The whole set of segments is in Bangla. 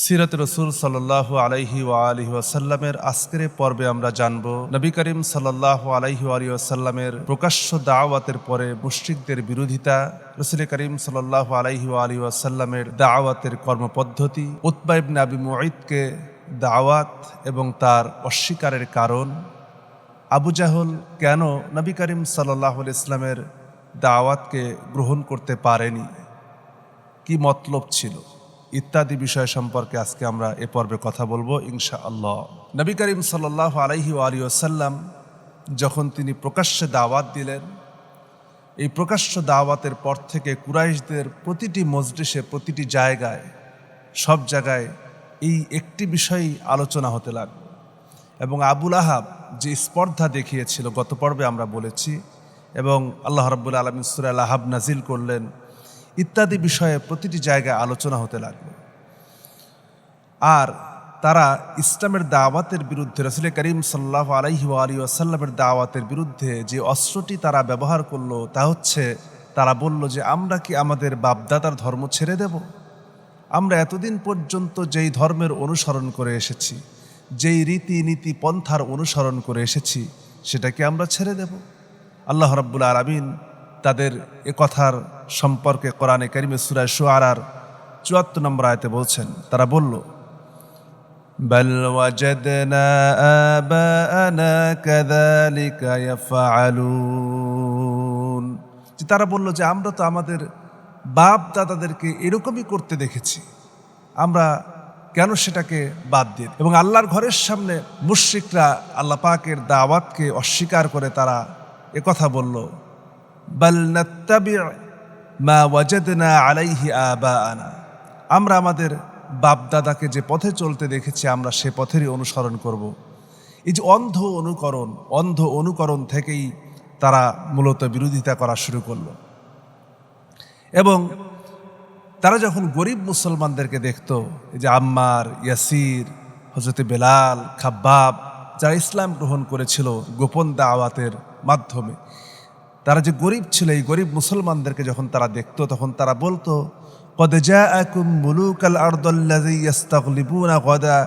সিরাত রসুল সাল্লাল্লাহু আলাইহি ওয়ালিহি ওয়াসাল্লামের আজকের পর্বে আমরা জানব নবী করিম সাল্লাল্লাহু আলাইহি ওয়ালিহি ওয়াসাল্লামের প্রকাশ্য দাওয়াতের পরে মুশরিকদের বিরোধিতা, রাসূল করিম সাল্লাল্লাহু আলাইহি ওয়ালিহি ওয়াসাল্লামের দাওয়াতের কর্মপদ্ধতি, উতবা ইবনে আবি মুঈতকে দাওয়াত এবং তার অস্বীকারের কারণ, আবু জাহল কেন নবী করিম সাল্লাল্লাহু আলাইহি ওয়াসাল্লামের দাওয়াতকে গ্রহণ করতে পারেনি, কি মতলব ছিল ইত্যাদি বিষয় সম্পর্কে আজকে আমরা এ পর্বে কথা বলবো ইনশাআল্লাহ। নবী করিম সাল্লাল্লাহু আলাইহি ওয়ালিহি ওয়াসাল্লাম যখন তিনি প্রকাশ্যে দাওয়াত দিলেন, এই প্রকাশ্য দাওয়াতের পর থেকে কুরাইশদের প্রতিটি মজলিসে, প্রতিটি জায়গায়, সব জায়গায় এই একটি বিষয়ই আলোচনা হতে লাগলো। এবং আবুল আহাব যে স্পর্ধা দেখিয়েছিল গত পর্বে আমরা বলেছি, এবং আল্লাহ রাব্বুল আলামিন সূরা আল আহাব নাজিল করলেন, ইত্যাদি বিষয়ে প্রতিটি জায়গায় আলোচনা হতে লাগলো। আর তারা ইসলামের দাওয়াতের বিরুদ্ধে, রাসূল করিম সাল্লাল্লাহু আলাইহি ওয়ালিহি ওয়াসাল্লামের দাওয়াতের বিরুদ্ধে যে অস্ত্রটি তারা ব্যবহার করলো তা হচ্ছে, তারা বলল যে আমরা কি আমাদের বাপদাদার ধর্ম ছেড়ে দেব? আমরা এতদিন পর্যন্ত যেই ধর্মের অনুসরণ করে এসেছি, যেই রীতিনীতি পন্থার অনুসরণ করে এসেছি, সেটা কি আমরা ছেড়ে দেব? আল্লাহ রাব্বুল আলামিন তাদের এ কথার সম্পর্কে কোরআনে কারিমে সূরা শুআরার ৭৪ নম্বর আয়াতে বলছেন, তারা বলল, বাল ওয়াজাদনা আবাআনা কাযালিকা ইয়াফআলুন, যে তারা বলল যে আমরা তো আমাদের বাপ দাদাদেরকে এরকমই করতে দেখেছি, আমরা কেন সেটাকে বাদ দিই? এবং আল্লাহর ঘরের সামনে মুশরিকরা আল্লাহ পাকের দাওয়াতকে অস্বীকার করে তারা এ কথা বলল, বাল নাত্তাবি' মা ওয়াজাদনা আলাইহি আবাআনা, আমরা আমাদের বাপদাদাকে যে পথে চলতে দেখেছি আমরা সে পথেরই অনুসরণ করব। এই যে অন্ধ অনুকরণ থেকেই তারা মূলত বিরোধিতা করা শুরু করলো। এবং তারা যখন গরিব মুসলমানদেরকে দেখত, এই যে আম্মার, ইয়াসির, হযরত বেলাল, খাব্বাব, যারা ইসলাম গ্রহণ করেছিল গোপন দাওয়াতের মাধ্যমে, তারা যে গরিব ছিল, এই গরিব মুসলমানদেরকে যখন তারা দেখত, তখন তারা বলতো, قد جاءكم ملوك الأرض الذي يستغلبون غدا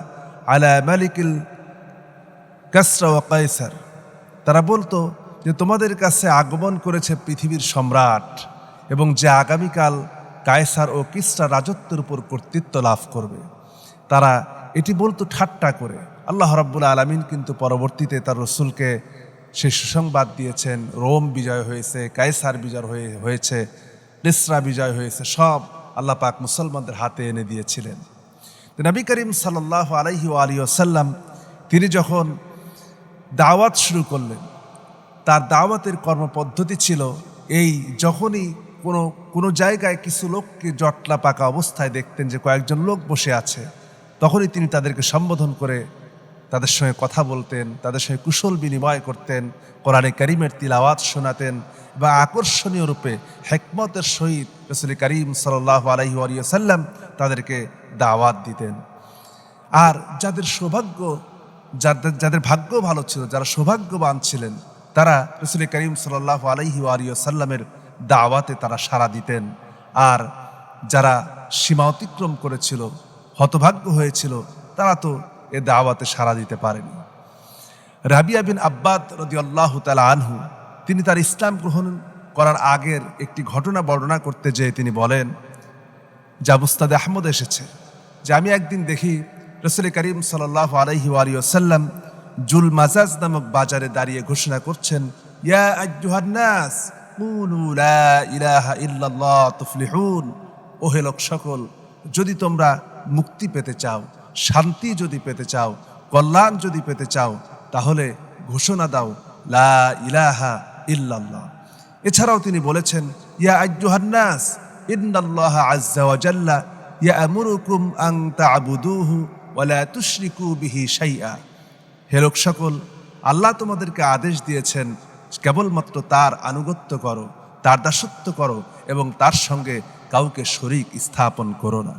على ملك الكسرى وقيصر, তারা বলতো যে তোমাদের কাছে আগমন করেছে পৃথিবীর সম্রাট, এবং যে আগামীকাল কায়সার ও কিসরা রাজত্বের উপর কর্তৃত্ব লাভ করবে। তারা এটি বলতো ঠাট্টা করে। আল্লাহ রাব্বুল আলামিন কিন্তু পরবর্তীতে তার রাসূলকে সেই সুসংবাদ দিয়েছেন, রোম বিজয় হয়েছে, কায়সার বিজয় হয়েছে, কিসরা বিজয় হয়েছে, সব আল্লাহ পাক মুসলমানদের হাতে এনে দিয়েছিলেন। তো নবী করিম সাল্লাল্লাহু আলাইহি ওয়ালিহি ওয়াসাল্লাম তিনি যখন দাওয়াত শুরু করলেন, তার দাওয়াতের কর্মপদ্ধতি ছিল এই, যখনই কোনো জায়গায় কিছু লোককে জটলা পাকা অবস্থায় দেখতেন যে কয়েকজন লোক বসে আছে, তখনই তিনি তাদেরকে সম্বোধন করে তাদের সঙ্গে কথা বলতেন, তাদের সঙ্গে কুশল বিনিময় করতেন, কোরআনে কারিমের তিলাওয়াত শোনাতেন, বা আকর্ষণীয় রূপে হিকমতের সহিত রাসূল করিম সাল্লাল্লাহু আলাইহি ওয়াসাল্লাম তাদেরকে দাওয়াত দিতেন। আর যাদের সৌভাগ্য, যাদের ভাগ্য ভালো ছিল, যারা সৌভাগ্যবান ছিলেন, তারা রাসূল করিম সাল্লাল্লাহু আলাইহি ওয়াসাল্লামের দাওয়াতে তারা সাড়া দিতেন। আর যারা সীমা অতিক্রম করেছিল, হতভাগ্য হয়েছিল, তারা তো এ দাওয়াতে সাড়া দিতে পারেনি। রাবিয়া বিন আব্বাদ রাদিয়াল্লাহু তাআলা আনহু, তিনি তার ইসলাম গ্রহণ করার আগের একটি ঘটনা বর্ণনা করতে যেয়ে তিনি বলেন, যা মুসনাদে আহমদ এসেছে, যে আমি একদিন দেখি রাসূল করিম সাল্লাল্লাহু আলাইহি ওয়াসাল্লাম জুল মাজাজ নামক বাজারে দাঁড়িয়ে ঘোষণা করছেন, ইয়া আইয়ুহান নাস কুলু লা ইলাহা ইল্লাল্লাহ তুফলিহুন, ও হে লোক সকল, যদি তোমরা মুক্তি পেতে চাও, শান্তি যদি পেতে চাও, কল্যাণ যদি পেতে চাও, তাহলে ঘোষণা দাও লা ইলাহা ইল্লাল্লাহ। এছাড়াও তিনি বলেছেন, ইয়া আইয়ুহান নাস ইন্নাল্লাহা আযজা ওয়া জাল্লা ইয়া'মুরুকুম আন তা'বুদুহু ওয়া লা তুশরিকু বিহি শাইআ, হে লোক সকল, আল্লাহ তোমাদেরকে আদেশ দিয়েছেন কেবলমাত্র তার আনুগত্য করো, তার দাসত্ব করো, এবং তার সঙ্গে কাউকে শরীক স্থাপন করো না।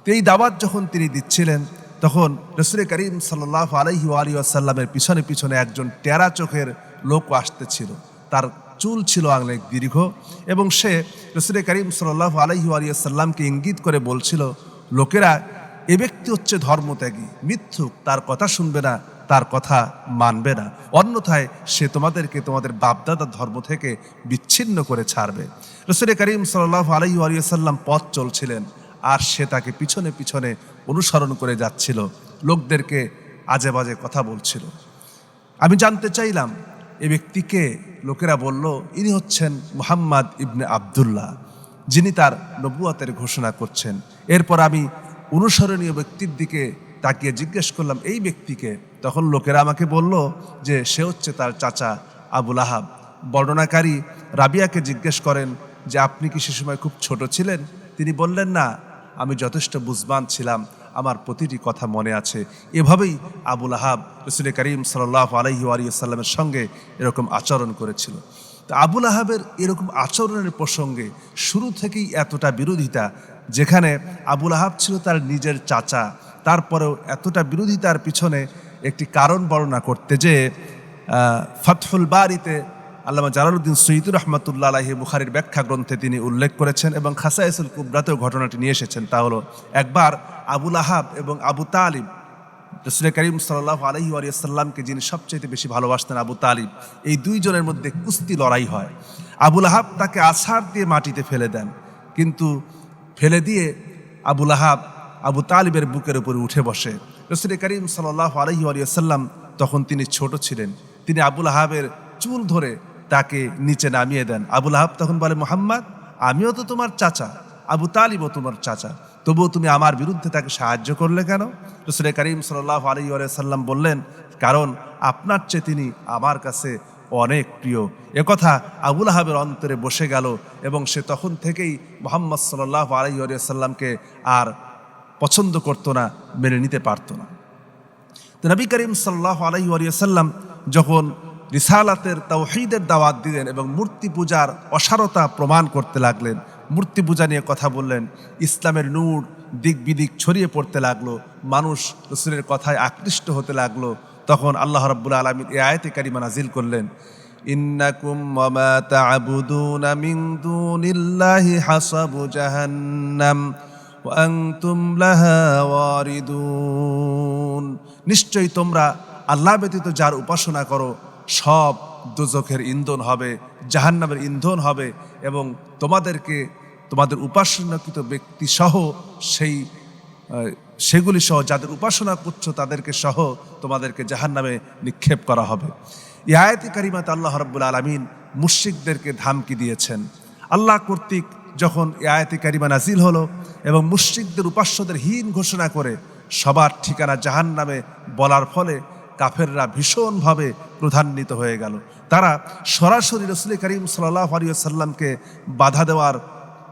তো এই দাওয়াত যখন তিনি দিচ্ছিলেন, তখন রাসূল করিম সাল্লাল্লাহু আলাইহি ওয়াসাল্লামের পিছনে পিছনে একজন টেরা চোখের লোক আসতেছিল। তার চুল ছিল অনেক দীর্ঘ, এবং সে রাসূল করিম সাল্লাল্লাহু আলাইহি ওয়াসাল্লামকে ইঙ্গিত করে বলছিল, লোকেরা এ ব্যক্তি হচ্ছে ধর্মত্যাগী, মিথ্যুক, তার কথা শুনবে না, তার কথা মানবে না, অন্যথায় সে তোমাদেরকে তোমাদের বাপদাদার ধর্ম থেকে বিচ্ছিন্ন করে ছাড়বে। রাসূল করিম সাল্লাল্লাহু আলাইহি ওয়া সাল্লাম পথ চলছিলেন, আর সে তাকে পিছনে পিছনে অনুসরণ করে যাচ্ছিল, লোকদেরকে আজে বাজে কথা বলছিল। আমি জানতে চাইলাম এ ব্যক্তিকে। লোকেরা বলল, ইনি হচ্ছেন মুহাম্মদ ইবনে আবদুল্লাহ, যিনি তার নবুয়তের ঘোষণা করছেন। এরপর আমি অনুসরণীয় ব্যক্তির দিকে তাকিয়ে জিজ্ঞেস করলাম, এই ব্যক্তিকে? তখন লোকেরা আমাকে বলল যে সে হচ্ছে তার চাচা আবুল আহাব। বর্ণনাকারী রাবিয়াকে জিজ্ঞেস করেন যে আপনি কি সে সময় খুব ছোট ছিলেন? তিনি বললেন, না, আমি যথেষ্ট বুঝবান ছিলাম, আমার প্রতিটি কথা মনে আছে। এভাবেই আবুল আহাব রাসূল করিম সাল্লাল্লাহু আলাইহি ওয়া সাল্লামের সঙ্গে এরকম আচরণ করেছিল। তো আবুল আহাবের এরকম আচরণের প্রসঙ্গে শুরু থেকেই এতটা বিরোধিতা, যেখানে আবুল আহাব ছিল তার নিজের চাচা, তারপরেও এতটা বিরোধিতার পিছনে একটি কারণ বর্ণনা করতে যে ফাতহুল বারিতে আল্লামা জালালউদ্দিন সুয়ুতী রহমাতুল্লাহ আলাইহি বুখারীর ব্যাখ্যা গ্রন্থে তিনি উল্লেখ করেছেন এবং খাসায়েসুল কুবরাতেও ঘটনাটি নিয়ে এসেছেন। তা হলো, একবার আবুল আহাব এবং আবু তালিব, রাসূল করিম সাল্লাল্লাহু আলাইহি ওয়া সাল্লামকে যিনি সবচেয়ে বেশি ভালোবাসতেন, আবু তালিব, এই দুইজনের মধ্যে কুস্তি লড়াই হয়। আবুল আহাব তাকে আছাড় দিয়ে মাটিতে ফেলে দেন, কিন্তু ফেলে দিয়ে আবুল আহাব আবু তালিবের বুকের উপরে উঠে বসে। রাসূল করিম সাল্লাল্লাহু আলাইহি ওয়া সাল্লাম তখন তিনি ছোট ছিলেন, তিনি আবুল আহাবের চুল ধরে তাকে নিচে নামিয়ে দেন। আবুল আহাব তখন বলে, মুহাম্মদ, আমিও তো তোমার চাচা, আবু তালিবও তোমার চাচা, তবুও তুমি আমার বিরুদ্ধে তাকে সাহায্য করলে কেন? রাসূল করিম সাল্লাল্লাহু আলাইহি ওয়া সাল্লাম বললেন, কারণ আপনার চেয়ে তিনি আমার কাছে অনেক প্রিয়। একথা আবুল আহাবের অন্তরে বসে গেল এবং সে তখন থেকেই মুহাম্মদ সাল্লাল্লাহু আলাইহি ওয়া সাল্লামকে আর পছন্দ করতো না, মেনে নিতে পারতো না। তো নবী করিম সাল্লাল্লাহু আলাইহি ওয়া সাল্লাম যখন রিসালাতের তাওহীদের দাওয়াত দিলেন এবং মূর্তি পূজার অসারতা প্রমাণ করতে লাগলেন, মূর্তি পূজা নিয়ে কথা বললেন, ইসলামের নূর দিক বিদিক ছড়িয়ে পড়তে লাগলো, মানুষ রাসূলের কথায় আকৃষ্ট হতে লাগলো, তখন আল্লাহ রাব্বুল আলামিন এই আয়াতে কারিমা নাজিল করলেন, ইন্নাকুম ওয়া মা তা'বুদুনা মিন দুনিল্লাহি হাসাবু জাহান্নাম ওয়া আনতুম লাহা ওয়ারিদুন। নিশ্চয়ই তোমরা আল্লাহ ব্যতীত যার উপাসনা করো সব দোজখের ইন্ধন হবে, জাহান্নামের ইন্ধন হবে, এবং তোমাদেরকে তোমাদের উপাসনাকৃত ব্যক্তি সহ সেগুলি সহ যাদের উপাসনা করছো তাদেরকে সহ তোমাদেরকে জাহান্নামে নিক্ষেপ করা হবে। এই আয়াতে কারিমাতে আল্লাহ রাব্বুল আলামিন মুশরিকদেরকে ধমকি দিয়েছেন। আল্লাহ কর্তৃক যখন এই আয়াতে কারিমা নাজিল হলো এবং মুশরিকদের উপাস্যদের হীন ঘোষণা করে সবার ঠিকানা জাহান্নামে বলার ফলে কাফেররা ভীষণভাবে ক্রোধান্বিত হয়ে গেল। তারা সরাসরি রাসূল করিম সাল্লাল্লাহু আলাইহি ওয়াসাল্লামকে বাধা দেওয়ার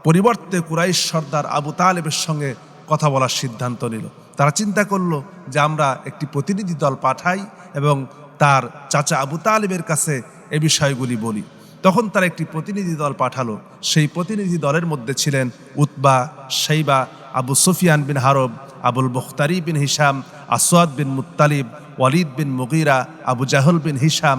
পরিবর্তে কুরাইশ সর্দার আবু তালেবের সঙ্গে কথা বলার সিদ্ধান্ত নিল। তারা চিন্তা করলো যে আমরা একটি প্রতিনিধি দল পাঠাই এবং তার চাচা আবু তালেবের কাছে এ বিষয়গুলি বলি। তখন তারা একটি প্রতিনিধি দল পাঠালো। সেই প্রতিনিধি দলের মধ্যে ছিলেন উতবা, শাইবা, আবু সুফিয়ান বিন হারব, আবুল বখতারি বিন হিশাম, আসওয়াদ বিন মুত্তালিব, ওয়ালিদ বিন মুগীরা, আবু জাহল বিন হিশাম,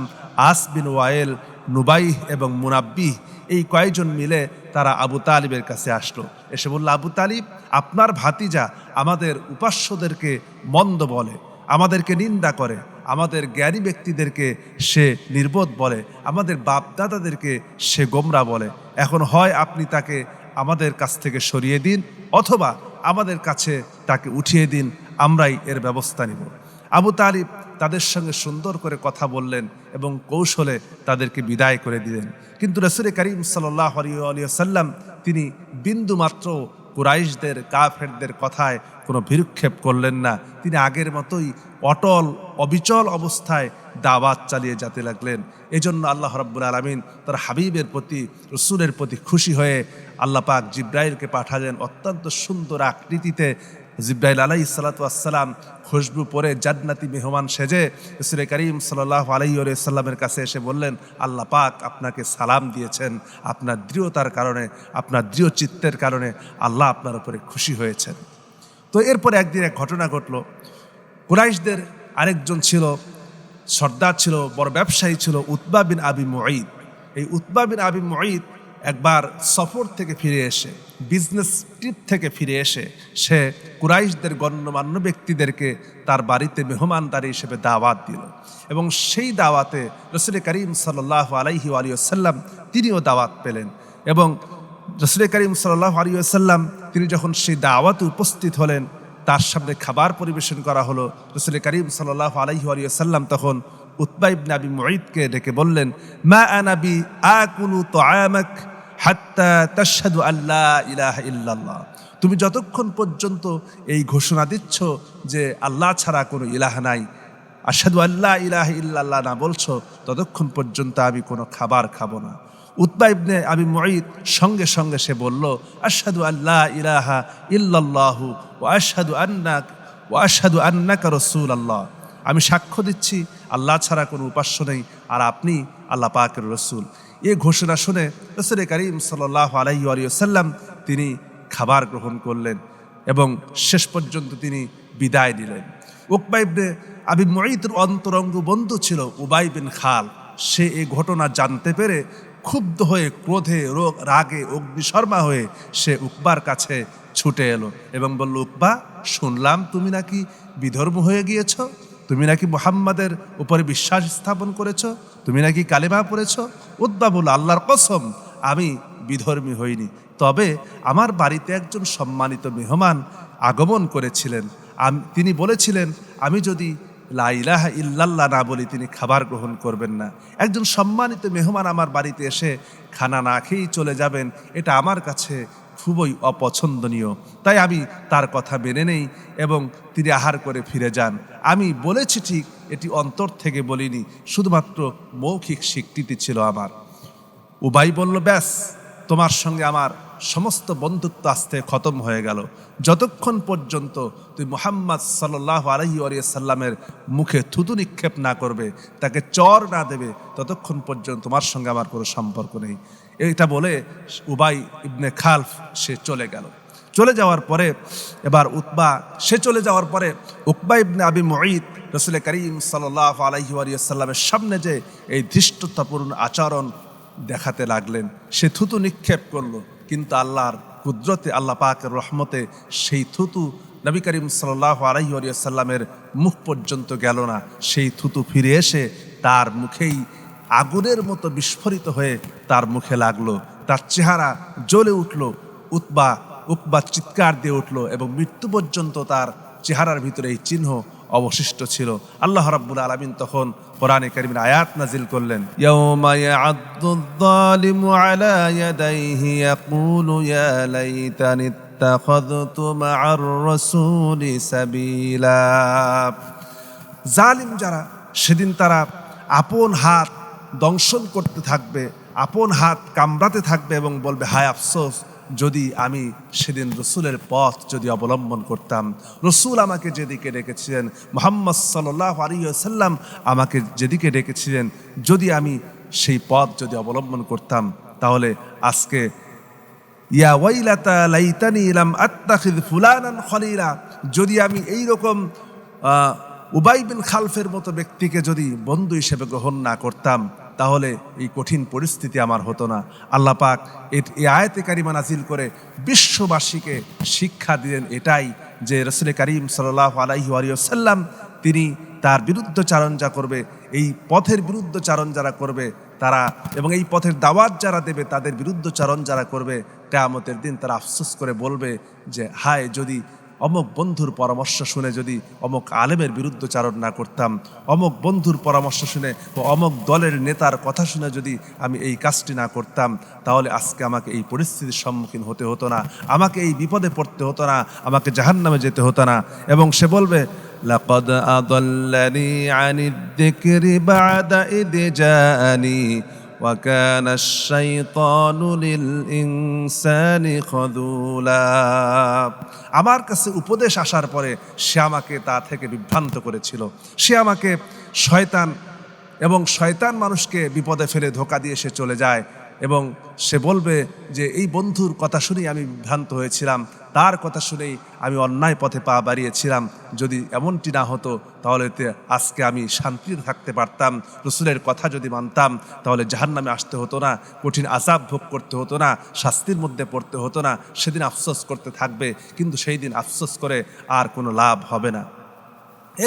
আস বিন ওয়াইল, নুবাইহ এবং মুনাব্বিহ। এই কয়েকজন মিলে তারা আবু তালিবের কাছে আসলো। এসে বলল, আবু তালিব, আপনার ভাতিজা আমাদের উপাস্যদেরকে মন্দ বলে, আমাদেরকে নিন্দা করে, আমাদের জ্ঞানী ব্যক্তিদেরকে সে নির্বোধ বলে, আমাদের বাপদাদাদেরকে সে গোমরা বলে। এখন হয় আপনি তাকে আমাদের কাছ থেকে সরিয়ে দিন, অথবা আমাদের কাছে তাকে উঠিয়ে দিন, আমরাই এর ব্যবস্থা নিব। আবু তালিব তাদের সঙ্গে সুন্দর করে কথা বললেন এবং কৌশলে তাদেরকে বিদায় করে দিলেন। কিন্তু রাসূল করিম সাল্লাল্লাহু আলাইহি ওয়াসাল্লাম তিনি বিন্দু মাত্র কুরাইশদের, কাফেরদের কথায় কোনো ভ্রুক্ষেপ করলেন না। তিনি আগের মতোই অটল অবিচল অবস্থায় দাওয়াত চালিয়ে যেতে লাগলেন। এজন্য আল্লাহ রাব্বুল আলামিন তার হাবিবের প্রতি, রাসূলের প্রতি খুশি হয়ে আল্লাহ পাক জিব্রাইলকে পাঠালেন। অত্যন্ত সুন্দর আকৃতিতে জিব্রাইল আলাইহিস সালাতু ওয়াস সালাম খুশবু পরে জান্নাতি মেহমান সেজে রাসূল করিম সাল্লাল্লাহু আলাইহি ওয়াসাল্লামের কাছে এসে বললেন, আল্লাহ পাক আপনাকে সালাম দিয়েছেন, আপনার দৃঢ়তার কারণে, আপনার দৃঢ় চিত্তের কারণে আল্লাহ আপনার উপরে খুশি হয়েছেন। তো এরপরে একদিন এক ঘটনা ঘটল। কুরাইশদের আরেকজন ছিল, সর্দার ছিল, বড় ব্যবসায়ী ছিল, উতবা বিন আবি মুঈদ। এই উতবা বিন আবি মুঈদ একবার সফর থেকে ফিরে এসে, বিজনেস ট্রিপ থেকে ফিরে এসে সে কুরাইশদের গণ্যমান্য ব্যক্তিদেরকে তার বাড়িতে মেহমানদারি হিসেবে দাওয়াত দিল এবং সেই দাওয়াতে রাসূল করিম সাল্লাল্লাহু আলাইহি ওয়াসাল্লাম তিনিও দাওয়াত পেলেন এবং রাসূল করিম সাল্লাল্লাহু আলাইহি ওয়াসাল্লাম তিনি যখন সেই দাওয়াতে উপস্থিত হলেন, তার সামনে খাবার পরিবেশন করা হলো। রাসূল করিম সাল্লাল্লাহু আলাইহি ওয়াসাল্লাম তখন উতবা ইবনে আবি মুঈতকে ডেকে বললেন, মা আনা বি আকুলু তুআমাক হাত্তা তাশহাদু আল্লা ইলাহা ইল্লাল্লাহ। তুমি যতক্ষণ পর্যন্ত এই ঘোষণা দিচ্ছ যে আল্লাহ ছাড়া কোনো ইলাহ নাই, আশহাদু আল্লা ইলাহা ইল্লাল্লাহ না বলছো, ততক্ষণ পর্যন্ত আমি কোনো খাবার খাবো না। উতবা ইবনে আবি মুঈত সঙ্গে সঙ্গে সে বলল, আশহাদু আল্লা ইলাহা ইল্লাল্লাহু ওয়া আশহাদু আন্নাকা রাসূলুল্লাহ। আমি সাক্ষ্য দিচ্ছি আল্লাহ ছাড়া কোনো উপাস্য নেই আর আপনি আল্লাহ পাকের রসুল। এই ঘোষণা শুনে রাসূল করিম সাল্লাল্লাহু আলাইহি ওয়াসাল্লাম তিনি খাবার গ্রহণ করলেন এবং শেষ পর্যন্ত তিনি বিদায় নিলেন। উকবা ইবনে আবি মুঈতের অন্তরঙ্গ বন্ধু ছিল উবাই বিন খাল। সে এই ঘটনা জানতে পেরে ক্ষুব্ধ হয়ে, ক্রোধে, রাগে অগ্নিশর্মা হয়ে সে উকবার কাছে ছুটে এলো এবং বলল, উকবা, শুনলাম তুমি নাকি বিধর্ম হয়ে গিয়েছ, তুমি নাকি মুহাম্মাদের উপরে বিশ্বাস স্থাপন করেছ, তুমি নাকি কালেমা পড়েছ। উতবা বলল, আল্লাহর কসম আমি বিধর্মী হইনি, তবে আমার বাড়িতে একজন সম্মানিত মেহমান আগমন করেছিলেন। তিনি বলেছিলেন আমি যদি লা ইলাহা ইল্লাল্লাহ না বলি তিনি খাবার গ্রহণ করবেন না। একজন সম্মানিত মেহমান আমার বাড়িতে এসে খানা না খেয়েই চলে যাবেন, এটা আমার কাছে খুবই অপছন্দনীয়। তাই আমি তার কথা মেনে নেই এবং তিনি আহার করে ফিরে যান। আমি বলেছি ঠিক, এটি অন্তর থেকে বলিনি, শুধুমাত্র মৌখিক স্বীকৃতি ছিল আমার। উবাই বলল, ব্যাস, তোমার সঙ্গে আমার সমস্ত বন্ধুত্ব আস্তে খতম হয়ে গেল। যতক্ষণ পর্যন্ত তুই মুহাম্মদ সাল্লাল্লাহু আলাইহি ওয়াসাল্লামের মুখে থুতু নিক্ষেপ না করবে, তাকে চর না দেবে, ততক্ষণ পর্যন্ত তোমার সঙ্গে আমার কোনো সম্পর্ক নেই। এটা বলে উবাই ইবনে খালফ সে চলে গেল। চলে যাওয়ার পরে চলে যাওয়ার পরে উকবা ইবনে আবি মুঈত রাসূল করিম সাল্লাল্লাহু আলাইহি ওয়াসাল্লামের সামনে যে এই ধৃষ্টতাপূর্ণ আচরণ দেখাতে লাগলেন, সে থুতু নিক্ষেপ করলো, কিন্তু আল্লাহর কুদরতে, আল্লাহ পাকের রহমতে সেই থুতু নবী করিম সাল্লাল্লাহু আলাইহি ওয়াসাল্লামের মুখ পর্যন্ত গেল না। সেই থুতু ফিরে এসে তার মুখেই আগুনের মতো বিস্ফোরিত হয়ে তার মুখে লাগলো। তার চেহারা জ্বলে উঠল। উকবা চিৎকার দিয়ে উঠল এবং মৃত্যু পর্যন্ত তার চেহারার ভিতরে এই চিহ্ন অবশিষ্ট ছিল। আল্লাহ রাব্বুল আলামিন তখন কোরআনে কারীমের আয়াত নাজিল করলেন, ইয়াউমা ইয়া'আদ্দুয যালিমু আলা ইয়াদাইহি ইয়াকুলু ইয়া লাইতানি ইত্তাখাযতু মা'আর রাসূলি সাবিলা। জালিম যারা, সেদিন তারা আপন হাত দংশন করতে থাকবে, আপন হাত কামড়াতে থাকবে এবং বলবে, হায় আফসোস, যদি আমি সেদিন রসুলের পথ যদি অবলম্বন করতাম। রসুল আমাকে যেদিকে ডেকেছিলেন, মুহাম্মদ সাল্লাল্লাহু আলাইহি ওয়াসাল্লাম আমাকে যেদিকে ডেকেছিলেন, যদি আমি সেই পথ যদি অবলম্বন করতাম, তাহলে আজকে ইয়া ওয়াইলাতা লাইতানি লাম আত্তাখিয ফুলানান খলিলা, যদি আমি এইরকম উবাই বিন খালফের মতো ব্যক্তিকে যদি বন্ধু হিসেবে গ্রহণ না করতাম, তাহলে এই কঠিন পরিস্থিতি আমার হতো না। আল্লাহ পাক এই আয়াতে কারিমা নাজিল করে বিশ্ববাসীকে শিক্ষা দিলেন এটাই, যে রাসূল করিম সাল্লাল্লাহু আলাইহি ওয়াসাল্লাম তিনি তার বিরুদ্ধচারণ যা করবে, এই পথের বিরুদ্ধচারণ যারা করবে তারা, এবং এই পথের দাওয়াত যারা দেবে তাদের বিরুদ্ধচারণ যারা করবে, কিয়ামতের দিন তারা আফসোস করে বলবে যে হায়, যদি অমুক বন্ধুর পরামর্শ শুনে যদি অমুক আলেমের বিরুদ্ধচারণ না করতাম, অমুক বন্ধুর পরামর্শ শুনে ও অমুক দলের নেতার কথা শুনে যদি আমি এই কাজটি না করতাম, তাহলে আজকে আমাকে এই পরিস্থিতির সম্মুখীন হতে হতো না, আমাকে এই বিপদে পড়তে হতো না, আমাকে জাহান্নামে যেতে হতো না। এবং সে বলবে, লাকাদ আদাল্লানি আনিদ যিকরি বা'দা ইদ জাআনি ওয়া কানা আশ-শাইতানু লিল ইনসানি খাযুলা। আমার কাছে উপদেশ আসার পরে সে আমাকে তা থেকে বিভ্রান্ত করেছিল। সে আমাকে শয়তান মানুষকে বিপদে ফেলে ধোঁকা দিয়ে সে চলে যায় এবং সে বলবে যে এই বন্ধুর কথা শুনেই আমি বিভ্রান্ত হয়েছিলাম, তার কথা শুনেই আমি অন্যায় পথে পা বাড়িয়েছিলাম। যদি এমনটি না হতো তাহলে আজকে আমি শান্তিতে থাকতে পারতাম। রসুলের কথা যদি মানতাম তাহলে জাহান্নামে আসতে হতো না, কঠিন আযাব ভোগ করতে হতো না, শাস্তির মধ্যে পড়তে হতো না। সেদিন আফসোস করতে থাকবে, কিন্তু সেই দিন আফসোস করে আর কোনো লাভ হবে না।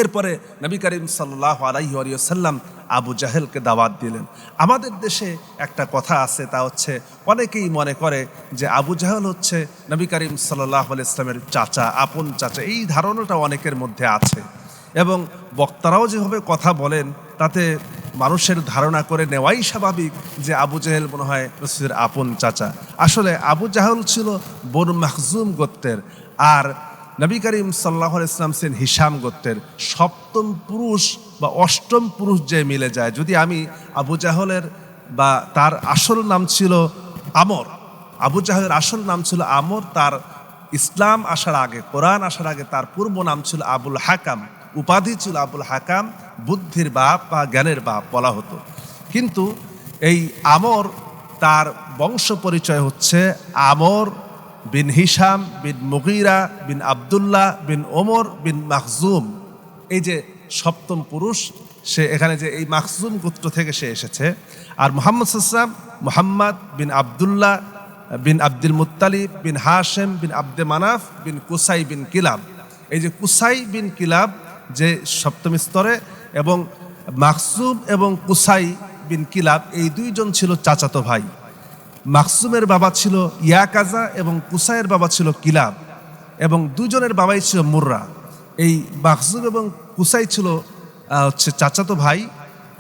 এরপরে নবী করিম সাল্লাল্লাহু আলাইহি ওয়াসাল্লাম আবু জাহেলকে দাওয়াত দিলেন। আমাদের দেশে একটা কথা আছে, তা হচ্ছে অনেকেই মনে করে যে আবু জাহেল হচ্ছে নবী করিম সাল্লাল্লাহু আলাইহি ওয়াসাল্লামের চাচা, আপন চাচা। এই ধারণাটা অনেকের মধ্যে আছে এবং বক্তারাও যেভাবে কথা বলেন তাতে মানুষের ধারণা করে নেওয়াই স্বাভাবিক যে আবু জাহেল মনে হয় রাসূলের আপন চাচা। আসলে আবু জাহেল ছিল বনু মাখজুম গোত্রের, আর নবী করিম সাল্লাল্লাহু আলাইহি ওয়াসাল্লাম ছিলেন হিশাম গোত্রের। সপ্তম পুরুষ বা অষ্টম পুরুষ যে মিলে যায়। যদি আমি আবু জাহেলের বা তার আসল নাম ছিল আমর, আবু জাহেলের আসল নাম ছিল আমর। তার ইসলাম আসার আগে, কোরআন আসার আগে তার পূর্ব নাম ছিল আবুল হাকাম, উপাধি ছিল আবুল হাকাম, বুদ্ধির বাপ বা জ্ঞানের বাপ বলা হতো। কিন্তু এই আমর, তার বংশ পরিচয় হচ্ছে আমর বিন হিশাম বিন মুগীরা বিন আবদুল্লাহ বিন ওমর বিন মাখজুম। এই যে সপ্তম পুরুষ, সে এখানে যে এই মাখজুম গোত্র থেকে সে এসেছে। আর মুহাম্মদ সাল্লাল্লাহু আলাইহি ওয়াসাল্লাম মুহাম্মদ বিন আবদুল্লাহ বিন আব্দুল মুত্তালিব বিন হাশেম বিন আব্দে মানাফ বিন কুসাই বিন কিলাব। এই যে কুসাই বিন কিলাব যে সপ্তম স্তরে, এবং মাখজুম এবং কুসাই বিন কিলাব এই দুইজন ছিল চাচাতো ভাই। মাখজুমের বাবা ছিল ইয়াকাজা এবং কুসাইয়ের বাবা ছিল কিলাব, এবং দুজনের বাবাই ছিল মুররা। এই মাখজুম এবং কুসাই ছিল হচ্ছে চাচাতো ভাই।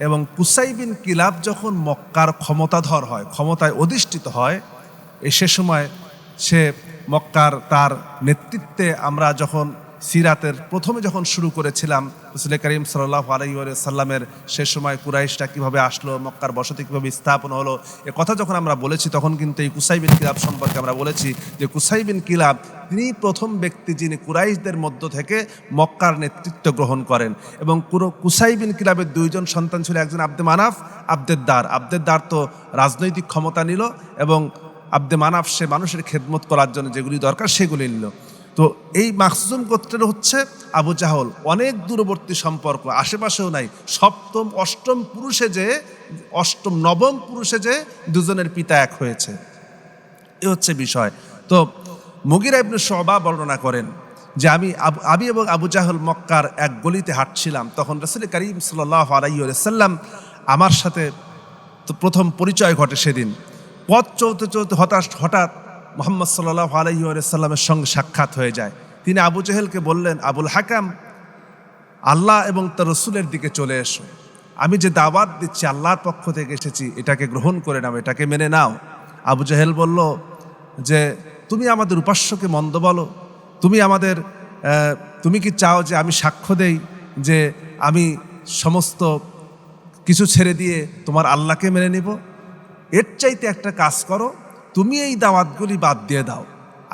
এবং কুসাই বিন কিলাব যখন মক্কার ক্ষমতাধর হয়, ক্ষমতায় অধিষ্ঠিত হয়, সে সময় সে মক্কার তার নেতৃত্বে আমরা যখন সিরাতের প্রথমে যখন শুরু করেছিলাম রাসূল করিম সাল্লাল্লাহু আলাইহি ওয়াসাল্লামের, সে সময় কুরাইশটা কীভাবে আসলো, মক্কার বসতি কীভাবে স্থাপন হলো, এ কথা যখন আমরা বলেছি তখন কিন্তু এই কুসাই বিন কিলাব সম্পর্কে আমরা বলেছি যে কুসাই বিন কিলাব তিনি প্রথম ব্যক্তি যিনি কুরাইশদের মধ্য থেকে মক্কার নেতৃত্ব গ্রহণ করেন। এবং কুসাই বিন কিলাবের দুইজন সন্তান ছিল, একজন আব্দে মানাফ, আব্দেদ্দার। আব্দেদ্দার তো রাজনৈতিক ক্ষমতা নিল, এবং আব্দে মানাফ সে মানুষের খেদমত করার জন্য যেগুলি দরকার সেগুলি নিল। তো এই মাখজুম গোত্রের হচ্ছে আবু জাহল অনেক দূরবর্তী সম্পর্ক, আশেপাশেও নাই। সপ্তম অষ্টম পুরুষে যে, অষ্টম নবম পুরুষে যে দুজনের পিতা এক হয়েছে, এ হচ্ছে বিষয়। তো মুগীরা ইবনে শুবা বর্ণনা করেন যে আমি এবং আবু জাহল মক্কার এক গলিতে হাঁটছিলাম, তখন রাসূল করিম সাল্লাল্লাহু আলাইহি ওয়াসাল্লাম আমার সাথে তো প্রথম পরিচয় ঘটে। সেদিন পথ চলতে চলতে হঠাৎ মুহাম্মদ সাল্লাল্লাহু আলাইহি ওয়াসাল্লামের সঙ্গে সাক্ষাৎ হয়ে যায়। তিনি আবু জাহেলকে বললেন, আবুল হাকাম, আল্লাহ এবং তার রসুলের দিকে চলে এসো। আমি যে দাওয়াত দিচ্ছি আল্লাহর পক্ষ থেকে এসেছি, এটাকে গ্রহণ করে নাও, এটাকে মেনে নাও। আবু জাহেল বলল যে তুমি আমাদের উপাস্যকে মন্দ বলো, তুমি কি চাও যে আমি সাক্ষ্য দেই যে আমি সমস্ত কিছু ছেড়ে দিয়ে তোমার আল্লাহকে মেনে নিব? এর চাইতে একটা কাজ করো, তুমি এই দাওয়াতগুলি বাদ দিয়ে দাও,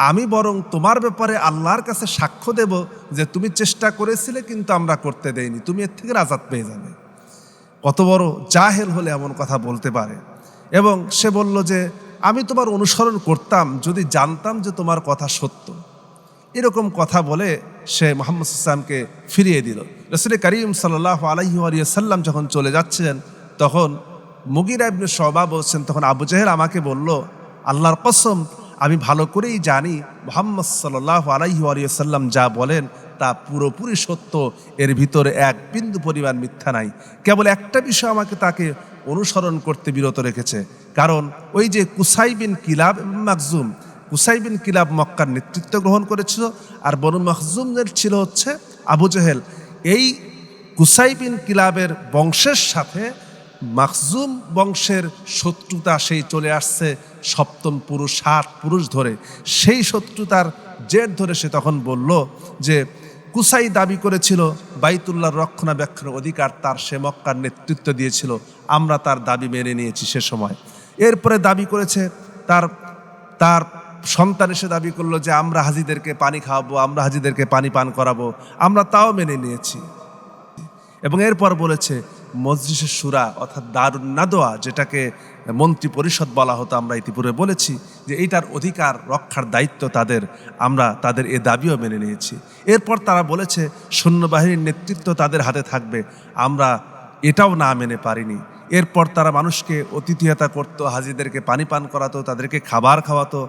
আমি বরং তোমার ব্যাপারে আল্লাহর কাছে সাক্ষ্য দেব যে তুমি চেষ্টা করেছিলে কিন্তু আমরা করতে দেইনি, তুমি এর থেকে আজাদ পেয়ে যাবে। কত বড় জাহেল হলে এমন কথা বলতে পারে। এবং সে বলল যে আমি তোমার অনুসরণ করতাম যদি জানতাম যে তোমার কথা সত্য। এরকম কথা বলে সে মুহাম্মদ সাল্লাল্লাহু আলাইহি ওয়াসাল্লামকে ফিরিয়ে দিল। রাসূল করিম সাল্লাল্লাহু আলাইহি ওয়াসাল্লাম যখন চলে যাচ্ছেন, তখন মুগীরা ইবনে শুবা বলছেন, তখন আবু জাহেল আমাকে বলল, আল্লাহর কসম, আমি ভালো করেই জানি মুহাম্মদ সাল্লাল্লাহু আলাইহি ওয়াসাল্লাম যা বলেন তা পুরোপুরি সত্য, এর ভিতরে এক বিন্দু পরিমাণ মিথ্যা নাই। কেবল একটা বিষয় আমাকে তাকে অনুসরণ করতে বিরত রেখেছে, কারণ ওই যে Qusai bin Kilab Makhzum, Qusai bin Kilab মক্কার নেতৃত্ব গ্রহণ করেছিল, আর বনু মাখজুমের ছিল হচ্ছে আবু জাহেল। এই কুসাই বিন কিলাবের বংশের সাথে মাখজুম বংশের শত্রুতা সেই চলে আসছে সপ্তম পুরুষ 60 পুরুষ ধরে। সেই শত্রুতার জের ধরে সে তখন বলল যে কুসাই দাবি করেছিল বাইতুল্লাহর রক্ষণাবেক্ষণের অধিকার তার, সে মক্কার নেতৃত্ব দিয়েছিল, আমরা তার দাবি মেনে নিয়েছি সে সময়। এরপরে দাবি করেছে তার সন্তান এসে দাবি করলো যে আমরা হাজিদেরকে পানি খাওয়াবো, আমরা হাজিদেরকে পানি পান করাবো, আমরা তাও মেনে নিয়েছি। এবং এরপর বলেছে মজলিসে শুরা অর্থাৎ দারুন নাদোয়া, যেটাকে মন্ত্রী পরিষদ বলা হতো, আমরা ইতিপূর্বে বলেছি যে এইটার অধিকার রক্ষার দায়িত্ব তাদের, আমরা তাদের এ দাবিও মেনে নিয়েছি। এরপর তারা বলেছে সৈন্যবাহিনীর নেতৃত্ব তাদের হাতে থাকবে, আমরা এটাও না মেনে পারিনি। এরপর তারা মানুষকে অতিথিয়তা করতো, হাজিদেরকে পানি পান করাতো, তাদেরকে খাবার খাওয়াতো,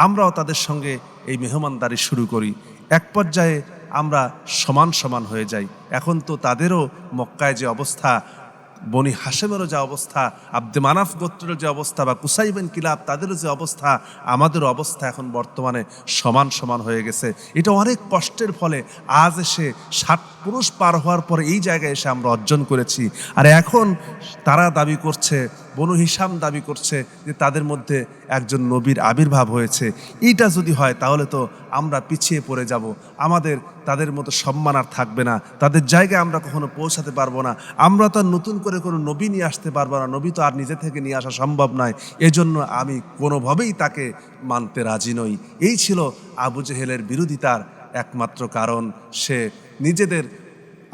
আমরাও তাদের সঙ্গে এই মেহমানদারি শুরু করি। এক পর্যায়ে আমরা সমান সমান হয়ে যাই। এখন তো তাদেরও মক্কায় যে অবস্থা, বনি হাশেমেরও যে অবস্থা, আব্দে মানাফ গোত্রের যে অবস্থা, বা কুসাই বিন কিলাব তাদেরও যে অবস্থা, আমাদেরও অবস্থা এখন বর্তমানে সমান সমান হয়ে গেছে। এটা অনেক কষ্টের ফলে আজ এসে 60 পুরুষ পার হওয়ার পরে এই জায়গায় এসে আমরা অর্জন করেছি। আর এখন তারা দাবি করছে, বনু হিসাম দাবি করছে যে তাদের মধ্যে একজন নবীর আবির্ভাব হয়েছে। এইটা যদি হয় তাহলে তো আমরা পিছিয়ে পড়ে যাব, আমাদের তাদের মতো সম্মান আর থাকবে না, তাদের জায়গায় আমরা কখনো পৌঁছাতে পারবো না, আমরা তো আর নতুন করে কোনো নবী নিয়ে আসতে পারবো না, নবী তো আর নিজে থেকে নিয়ে আসা সম্ভব নয়, এজন্য আমি কোনোভাবেই তাকে মানতে রাজি নই। এই ছিল আবু জেহেলের বিরোধিতার একমাত্র কারণ। সে নিজেদের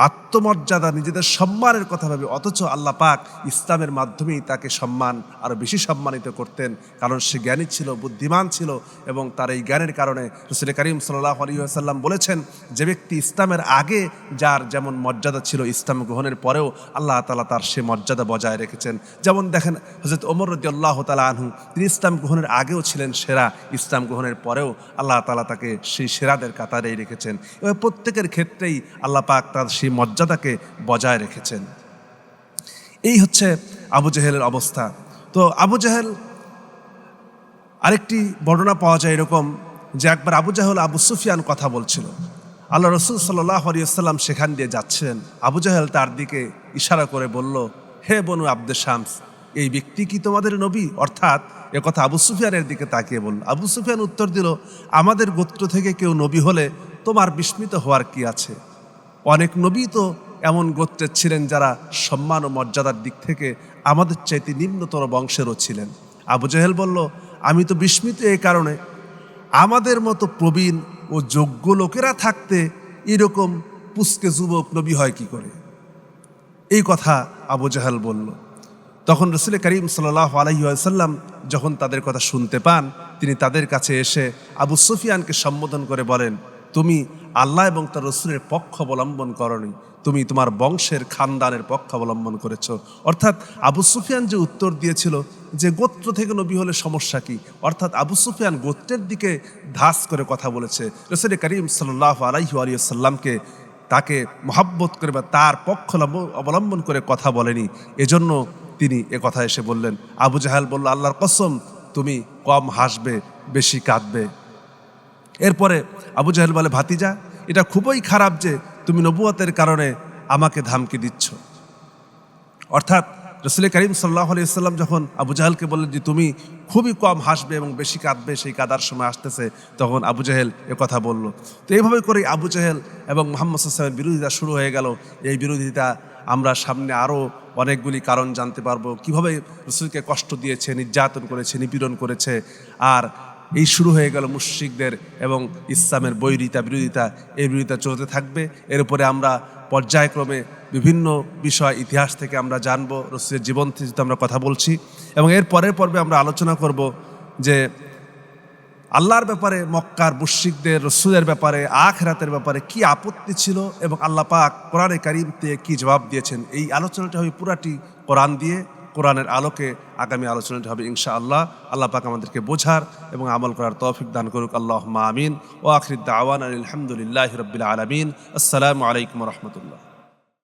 আত্মমর্যাদা, নিজেদের সম্মানের কথা ভাবে, অথচ আল্লাহ পাক ইসলামের মাধ্যমেই তাকে সম্মান আরও বেশি সম্মানিত করতেন, কারণ সে জ্ঞানী ছিল, বুদ্ধিমান ছিল, এবং তার এই জ্ঞানের কারণে রাসূল করিম সাল্লাল্লাহু আলাইহি ওয়াসাল্লাম বলেছেন, যে ব্যক্তি ইসলামের আগে যার যেমন মর্যাদা ছিল, ইসলাম গ্রহণের পরেও আল্লাহ তাআলা তার সে মর্যাদা বজায় রেখেছেন। যেমন দেখেন হযরত ওমর রাদিয়াল্লাহু তাআলা আনহু, তিনি ইসলাম গ্রহণের আগেও ছিলেন সেরা, ইসলাম গ্রহণের পরেও আল্লাহ তাআলা তাকে সেই সেরাদের কাতারেই রেখেছেন, এবং প্রত্যেকের ক্ষেত্রেই আল্লাহ পাক তার সেই মর্যাদাকে বজায় রেখেছেন। এই হচ্ছে আবু জেহেলের অবস্থা। তো আবু জেহেল, আরেকটি বর্ণনা পাওয়া যায় এরকম যে একবার আবু জেহেল আবু সুফিয়ান কথা বলছিল, আল্লাহ রসুল সাল্লাল্লাহু আলাইহি ওয়াসাল্লাম সেখান দিয়ে যাচ্ছেন। আবু জেহেল তার দিকে ইশারা করে বলল, হে বনু আব্দে শামস, এই ব্যক্তি কি তোমাদের নবী? অর্থাৎ একথা আবু সুফিয়ানের দিকে তাকিয়ে বলল। আবু সুফিয়ান উত্তর দিল, আমাদের গোত্র থেকে কেউ নবী হলে তোমার বিস্মিত হওয়ার কি আছে? অনেক নবী তো এমন গোত্রের ছিলেন যারা সম্মান ও মর্যাদার দিক থেকে আমাদের চাইতে নিম্নতর বংশেরও ছিলেন। আবু জেহেল বলল, আমি তো বিস্মিত এই কারণে, আমাদের মতো প্রবীণ ও যোগ্য লোকেরা থাকতে এরকম পুস্কে যুবক নবী হয় কি করে? এই কথা আবু জেহেল বলল। তখন রাসূল করিম সাল্লাল্লাহু আলাইহি ওয়াসাল্লাম যখন তাদের কথা শুনতে পান, তিনি তাদের কাছে এসে আবু সুফিয়ানকে সম্বোধন করে বলেন, তুমি আল্লাহ এবং তার রসুলের পক্ষ অবলম্বন করনি, তুমি তোমার বংশের খানদানের পক্ষ অবলম্বন করেছ। অর্থাৎ আবু সুফিয়ান যে উত্তর দিয়েছিল যে গোত্র থেকে নবী হলে সমস্যা কি, অর্থাৎ আবু সুফিয়ান গোত্রের দিকে ধাস করে কথা বলেছে। রাসূল করিম সাল্লাল্লাহু আলাইহি ওয়াসাল্লামকে তাকে মহব্বত করে বা তার পক্ষ অবলম্বন করে কথা বলেনি, এজন্য তিনি এ কথা এসে বললেন। আবু জাহেল বলল, আল্লাহর কসম, তুমি কম হাসবে, বেশি কাঁদবে। এরপরে আবু জাহেল বলে, ভাতিজা, এটা খুবই খারাপ যে তুমি নবুয়তের কারণে আমাকে ধমকি দিচ্ছ। অর্থাৎ রাসূল করিম সাল্লাল্লাহু আলাইহি ওয়াসাল্লাম যখন আবু জাহেলকে বললেন যে তুমি খুবই কম হাসবে এবং বেশি কাঁদবে, সেই কাদার সময় আসতেছে, তখন আবু জাহেল এ কথা বলল। তো এইভাবে করে আবু জাহেল এবং মুহাম্মদ সাল্লাল্লাহু আলাইহি ওয়াসাল্লামের বিরোধিতা শুরু হয়ে গেল। এই বিরোধিতা আমরা সামনে আরও অনেকগুলি কারণ জানতে পারবো, কিভাবে রাসূলকে কষ্ট দিয়েছে, নির্যাতন করেছে, নিপীড়ন করেছে। আর এই শুরু হয়ে গেল মুশরিকদের এবং ইসলামের বিরোধিতা। এই বিরোধিতা চলতে থাকবে। এর উপরে আমরা পর্যায়ক্রমে বিভিন্ন বিষয় ইতিহাস থেকে আমরা জানবো, রাসূলের জীবন থেকে যেহেতু আমরা কথা বলছি, এবং এর পরের পর্বে আমরা আলোচনা করব যে আল্লাহর ব্যাপারে, মক্কার মুশরিকদের, রাসূলের ব্যাপারে, আখিরাতের ব্যাপারে কি আপত্তি ছিল, এবং আল্লাহ পাক কোরআনে কারীম থেকে কি জবাব দিয়েছেন। এই আলোচনাটা হবে পুরাটি কোরআন দিয়ে, কোরআনের আলোকে আগামী আলোচনাটি হবে ইনশাআল্লাহ। আল্লাহ পাক আমাদেরকে বোঝার এবং আমল করার তৌফিক দান করুক। আল্লাহুম্মা আমিন। ওয়া আখিরু দাওয়ানা আলহামদুলিল্লাহি রাব্বিল আলামিন। আসসালামু আলাইকুম ওয়া রাহমাতুল্লাহ।